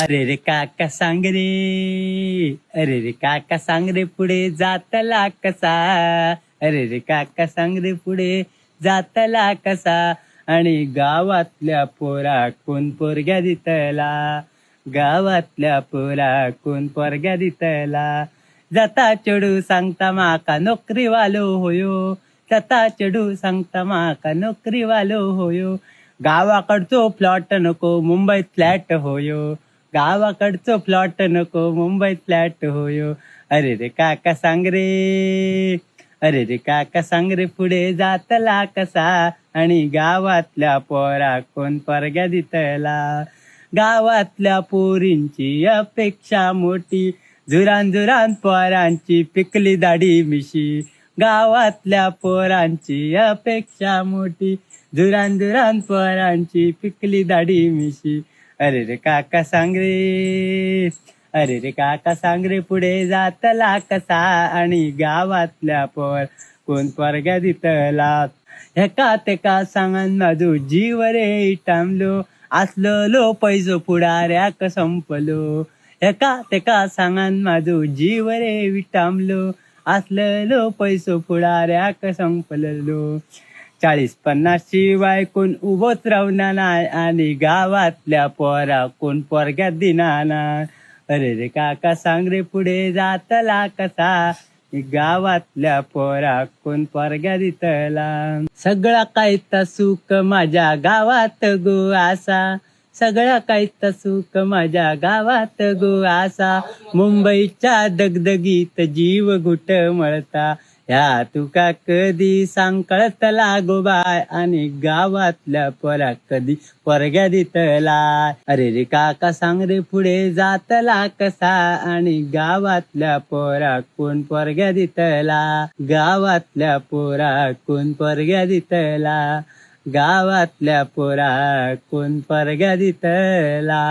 अरे रे काका सांग रे, अरे रे काका सांग रे पुढे जातला कसा. अरे रे काका सांग रे पुढे जातला कसा. आणि गावातल्या पोरा कोण पोरग्या दितला. गावातल्या पोरा कोण पोरग्या दितला. जाता चढू सांगता माका नोकरीवालो होयो. जाता चढू सांगता माका नोकरीवालो होयो. गावाकडचो प्लॉट नको मुंबईत फ्लॅट होयो. गावाकडचं प्लॉट नको मुंबईत फ्लॅट होयो. अरे रे काका सांग रे, अरे रे काका सांग रे पुढे जातला कसा. आणि गावातल्या पोरा कोण पोरग्या दितला. गावातल्या पोरींची अपेक्षा मोठी, झुरान झुरान पोरांची पिकली दाढी मिशी. गावातल्या पोरांची अपेक्षा मोठी, झुरान झुरान पोरांची पिकली दाढी मिशी. अरे रे काका सांग रे, अरे रे काका सांग रे पुढे जातला कसा. आणि गावातल्या पोर कोण पोरग्या दितला. एका तेका सांगन माझो जीव रे टांबलो, असलो पैसो पुढाऱ्याक संपलो. एका तेका सांगन माझो जीव रे विटांबलो, असलो पैसो पुढाऱ्याक संपलो. 40-50 शिवाय कोण उभोच राहणार नाही. आणि गावातल्या पोरा कोण पोरग्यात दिनाना. अरे रे काका सांग रे पुढे जातला कसा. गावातल्या पोरा कोण पोरग्या दितला. सगळा कायता सुख माझ्या गावात गो आसा. सगळा कायता सुख माझ्या गावात गो आसा. मुंबईच्या दगदगीत जीव घुट मळता. ह्या तुका कधी सांग कळतला गो बाय. आणि गावातल्या पोरा कधी पोरग्या दितला. अरे रे काका सांग रे पुढे जातला कसा. आणि गावातल्या पोरा कोण पोरग्या दितला. गावातल्या पोरा कोण पोरग्या दितला. गावातल्या पोरा कोण पोरग्या दितला.